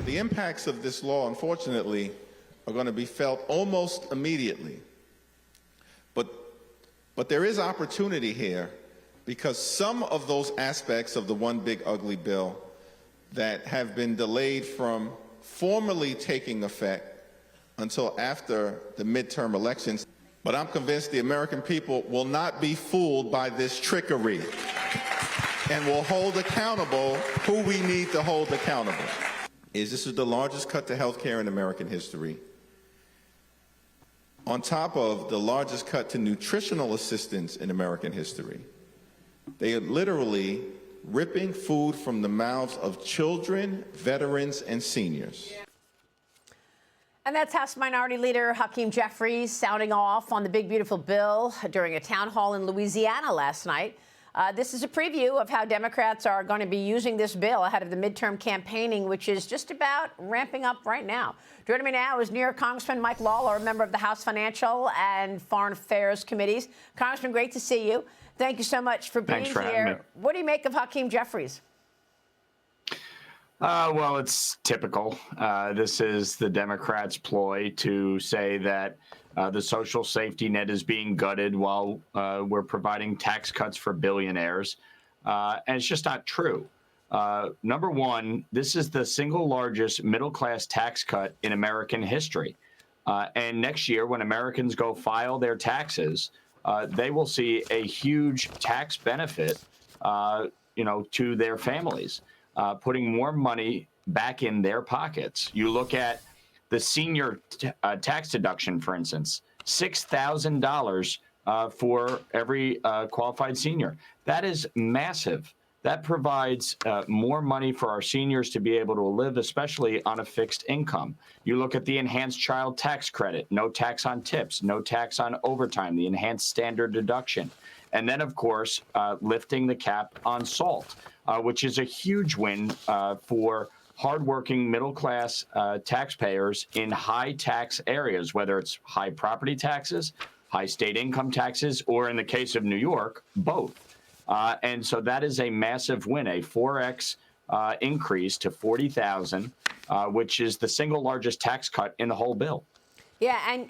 The impacts of this law, unfortunately, are going to be felt almost immediately. But there is opportunity here, because some of those aspects of the one big ugly bill that have been delayed from formally taking effect until after the midterm elections. But I'm convinced the American people will not be fooled by this trickery and will hold accountable who we need to hold accountable. This is the largest cut to health care in American history, on top of the largest cut to nutritional assistance in American history. They are literally ripping food from the mouths of children, veterans, and seniors. And that's House Minority Leader Hakeem Jeffries sounding off on the big, beautiful bill during a town hall in Louisiana last night. This is a preview of how Democrats are going to be using this bill ahead of the midterm campaigning, which is just about ramping up right now. Joining me now is New York Congressman Mike Lawler, a member of the House Financial and Foreign Affairs Committees. Congressman, great to see you. Thank you so much for being here. What do you make of Hakeem Jeffries? Well, it's typical. This is the Democrats' ploy to say that the social safety net is being gutted while we're providing tax cuts for billionaires. And it's just not true. Number one, this is the single largest middle-class tax cut in American history. And next year, when Americans go file their taxes, they will see a huge tax benefit, to their families, putting more money back in their pockets. You look at the senior tax deduction, for instance, $6,000 for every qualified senior. That is massive. That provides more money for our seniors to be able to live, especially on a fixed income. You look at the enhanced child tax credit, no tax on tips, no tax on overtime, the enhanced standard deduction. And then, of course, lifting the cap on SALT, which is a huge win for hardworking middle-class taxpayers in high-tax areas, whether it's high property taxes, high state income taxes, or in the case of New York, both. And so that is a massive win, a 4x increase to $40,000, which is the single largest tax cut in the whole bill. Yeah, and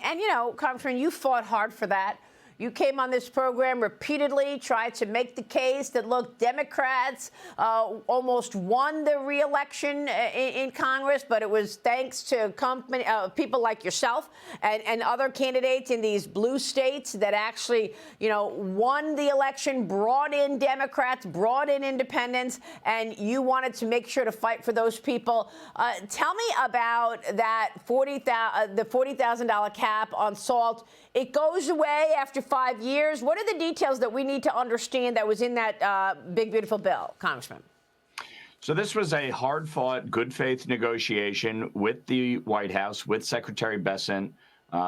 Congressman, you fought hard for that. You came on this program repeatedly, tried to make the case that, look, Democrats almost won the re-election in Congress, but it was thanks to people like yourself and other candidates in these blue states that actually, won the election, brought in Democrats, brought in independents, and you wanted to make sure to fight for those people. Tell me about that the $40,000 cap on SALT. It goes away after 5 years. What are the details that we need to understand that was in that big, beautiful bill, Congressman? So this was a hard-fought, good-faith negotiation with the White House, with Secretary Bessent,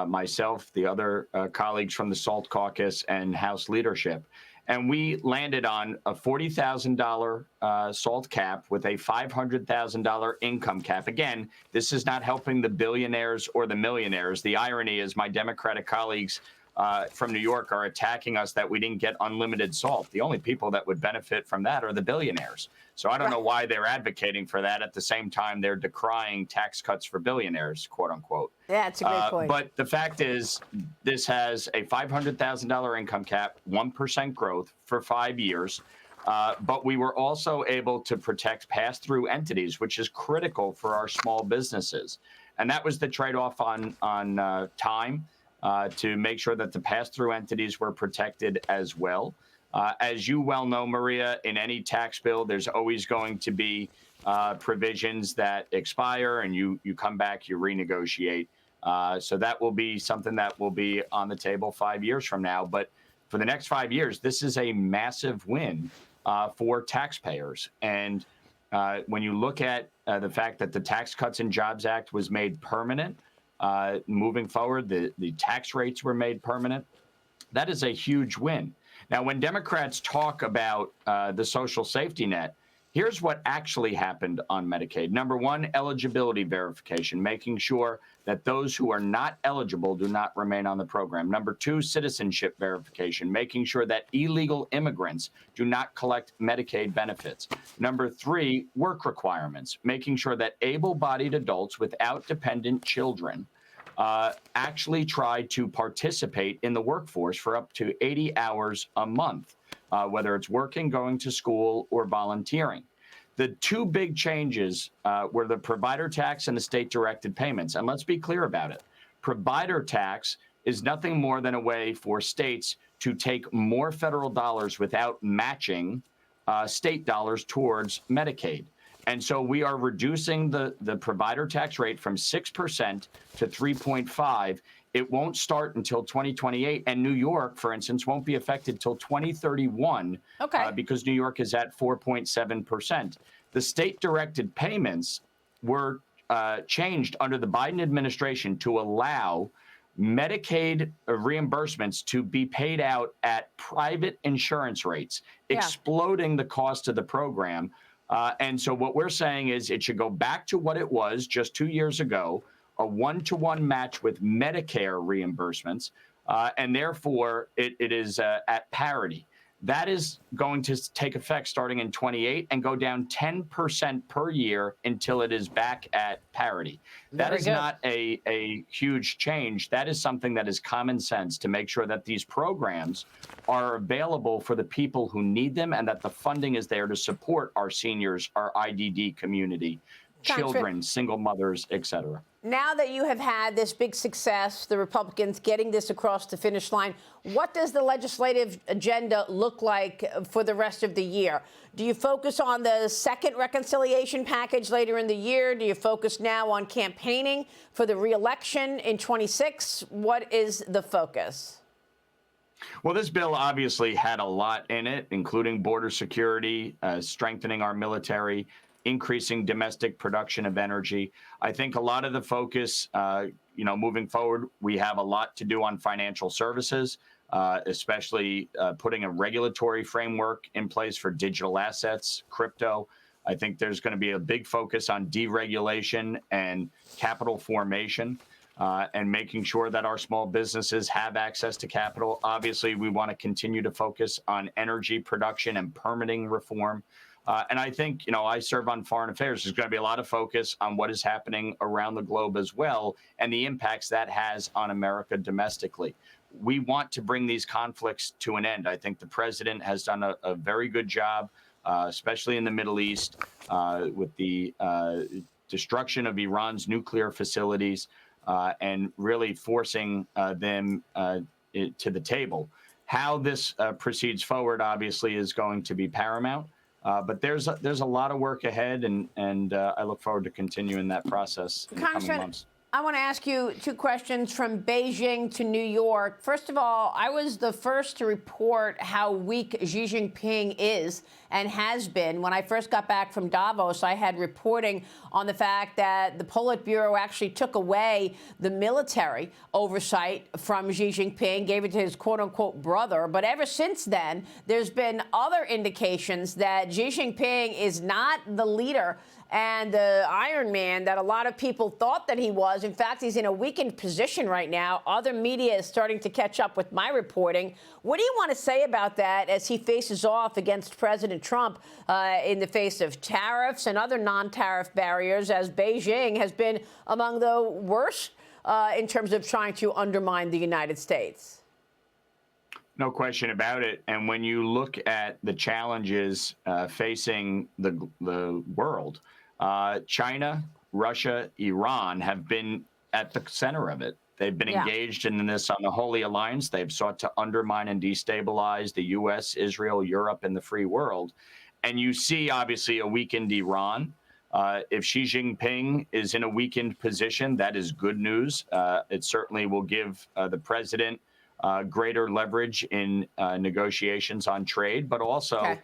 myself, the other colleagues from the SALT caucus, and House leadership. And we landed on a $40,000 SALT cap with a $500,000 income cap. Again, this is not helping the billionaires or the millionaires. The irony is my Democratic colleagues from New York are attacking us that we didn't get unlimited SALT. The only people that would benefit from that are the billionaires. So I don't know why they're advocating for that. At the same time, they're decrying tax cuts for billionaires, quote unquote. Yeah, that's a great point. But the fact is, this has a $500,000 income cap, 1% growth for 5 years. But we were also able to protect pass-through entities, which is critical for our small businesses. And that was the trade-off on time to make sure that the pass-through entities were protected as well. As you well know, Maria, in any tax bill, there's always going to be provisions that expire, and you come back, you renegotiate. So that will be something that will be on the table 5 years from now. But for the next 5 years, this is a massive win for taxpayers. And when you look at the fact that the Tax Cuts and Jobs Act was made permanent, moving forward, the tax rates were made permanent, that is a huge win. Now, when Democrats talk about the social safety net, Here's what actually happened on Medicaid. Number one, eligibility verification, making sure that those who are not eligible do not remain on the program. Number two, citizenship verification, making sure that illegal immigrants do not collect Medicaid benefits. Number three, work requirements, making sure that able-bodied adults without dependent children actually try to participate in the workforce for up to 80 hours a month, whether it's working, going to school, or volunteering. The two big changes were the provider tax and the state-directed payments. And let's be clear about it. Provider tax is nothing more than a way for states to take more federal dollars without matching state dollars towards Medicaid. And so we are reducing the provider tax rate from 6% to 3.5%. It won't start until 2028. And New York, for instance, won't be affected till 2031 because New York is at 4.7%. The state-directed payments were changed under the Biden administration to allow Medicaid reimbursements to be paid out at private insurance rates, exploding the cost of the program. And so what we're saying is it should go back to what it was just 2 years ago, a one-to-one match with Medicare reimbursements, and therefore it is at parity. That is going to take effect starting in 28 and go down 10% per year until it is back at parity. That is not a huge change. That is something that is common sense to make sure that these programs are available for the people who need them and that the funding is there to support our seniors, our IDD community, children, single mothers, et cetera. Now that you have had this big success, the Republicans getting this across the finish line, what does the legislative agenda look like for the rest of the year? Do you focus on the second reconciliation package later in the year? Do you focus now on campaigning for the re-election in 26? What is the focus? Well, this bill obviously had a lot in it, including border security, strengthening our military, increasing domestic production of energy. I think a lot of the focus, moving forward, we have a lot to do on financial services, especially putting a regulatory framework in place for digital assets, crypto. I think there's going to be a big focus on deregulation and capital formation. And making sure that our small businesses have access to capital. Obviously, we want to continue to focus on energy production and permitting reform. And I think, I serve on foreign affairs. There's going to be a lot of focus on what is happening around the globe as well and the impacts that has on America domestically. We want to bring these conflicts to an end. I think the president has done a very good job, especially in the Middle East, with the destruction of Iran's nuclear facilities and really forcing them to the table. How this proceeds forward, obviously, is going to be paramount. But there's a lot of work ahead, and I look forward to continuing that process in the coming months. I want to ask you two questions from Beijing to New York. First of all, I was the first to report how weak Xi Jinping is and has been. When I first got back from Davos, I had reporting on the fact that the Politburo actually took away the military oversight from Xi Jinping, gave it to his quote-unquote brother. But ever since then, there's been other indications that Xi Jinping is not the leader and the Iron Man that a lot of people thought that he was. In fact, he's in a weakened position right now. Other media is starting to catch up with my reporting. What do you want to say about that as he faces off against President Trump in the face of tariffs and other non-tariff barriers, as Beijing has been among the worst in terms of trying to undermine the United States? No question about it. And when you look at the challenges facing the world, China, Russia, Iran have been at the center of it. They've been engaged in this unholy alliance. They've sought to undermine and destabilize the U.S., Israel, Europe, and the free world. And you see, obviously, a weakened Iran. If Xi Jinping is in a weakened position, that is good news. It certainly will give the president greater leverage in negotiations on trade, but also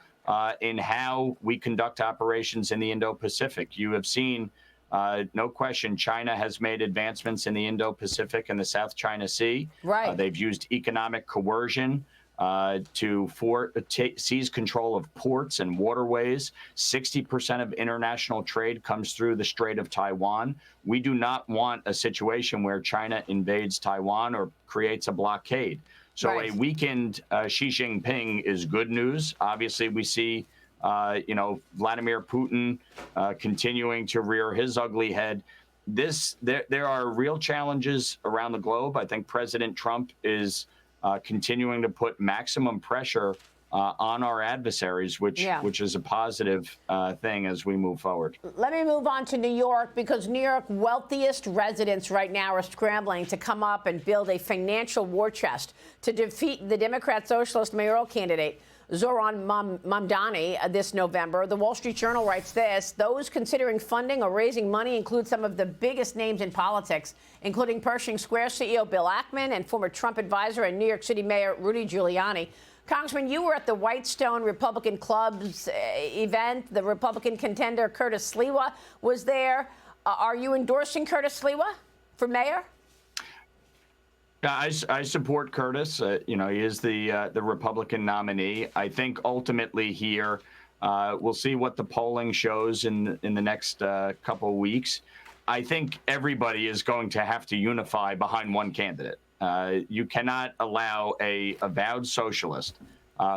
in how we conduct operations in the Indo-Pacific. You have seen, no question, China has made advancements in the Indo-Pacific and the South China Sea. They've used economic coercion to seize control of ports and waterways. 60% of international trade comes through the Strait of Taiwan. We do not want a situation where China invades Taiwan or creates a blockade. So Right. a weakened Xi Jinping is good news. Obviously, we see Vladimir Putin continuing to rear his ugly head. There are real challenges around the globe. I think President Trump is continuing to put maximum pressure on our adversaries, which is a positive thing as we move forward. Let me move on to New York, because New York wealthiest residents right now are scrambling to come up and build a financial war chest to defeat the Democrat Socialist mayoral candidate Zohran Mamdani this November. The Wall Street Journal writes this: those considering funding or raising money include some of the biggest names in politics, including Pershing Square CEO Bill Ackman and former Trump advisor and New York City Mayor Rudy Giuliani. Congressman, you were at the Whitestone Republican Club's event. The Republican contender Curtis Sliwa was there. Are you endorsing Curtis Sliwa for mayor? I support Curtis. He is the Republican nominee. I think ultimately here, we'll see what the polling shows in the next couple of weeks. I think everybody is going to have to unify behind one candidate. You cannot allow a avowed socialist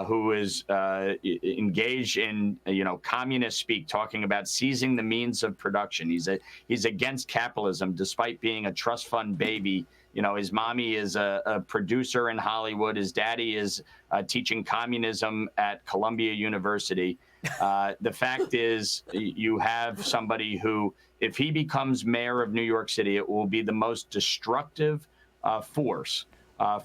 who is engaged in communist speak, talking about seizing the means of production. He's against capitalism, despite being a trust fund baby. His mommy is a producer in Hollywood. His daddy is teaching communism at Columbia University. The fact is, you have somebody who, if he becomes mayor of New York City, it will be the most destructive force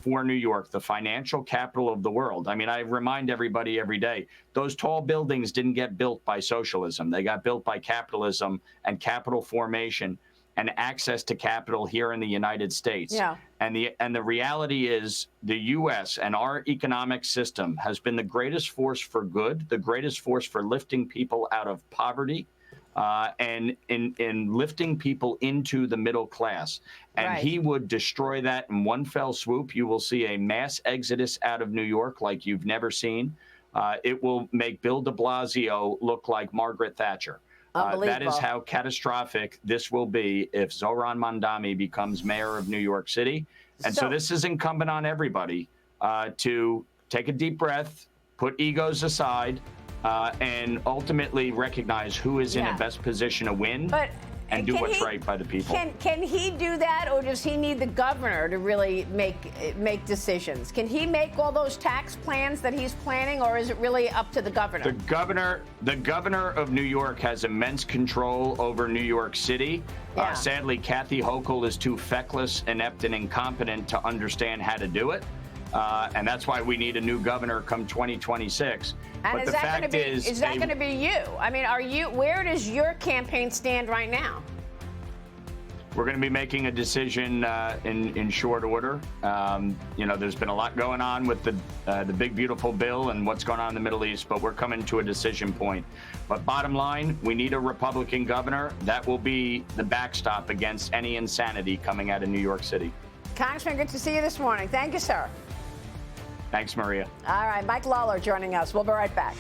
for New York, the financial capital of the world. I mean, I remind everybody every day, those tall buildings didn't get built by socialism. They got built by capitalism and capital formation and access to capital here in the United States. Yeah. And the reality is, the U.S. and our economic system has been the greatest force for good, the greatest force for lifting people out of poverty, and in lifting people into the middle class. And right. He would destroy that in one fell swoop. You will see a mass exodus out of New York like you've never seen. It will make Bill de Blasio look like Margaret Thatcher. That is how catastrophic this will be if Zohran Mamdani becomes mayor of New York City. And so this is incumbent on everybody to take a deep breath, put egos aside, and ultimately recognize who is in the best position to win and do what's right by the people. Can he do that, or does he need the governor to really make decisions? Can he make all those tax plans that he's planning, or is it really up to the governor? The governor of New York has immense control over New York City. Yeah. Sadly, Kathy Hochul is too feckless, inept, and incompetent to understand how to do it. And that's why we need a new governor come 2026. And but is that going to be you? I mean, where does your campaign stand right now? We're going to be making a decision in short order. There's been a lot going on with the big, beautiful bill and what's going on in the Middle East, but we're coming to a decision point. But bottom line, we need a Republican governor. That will be the backstop against any insanity coming out of New York City. Congressman, good to see you this morning. Thank you, sir. Thanks, Maria. All right, Mike Lawler joining us. We'll be right back.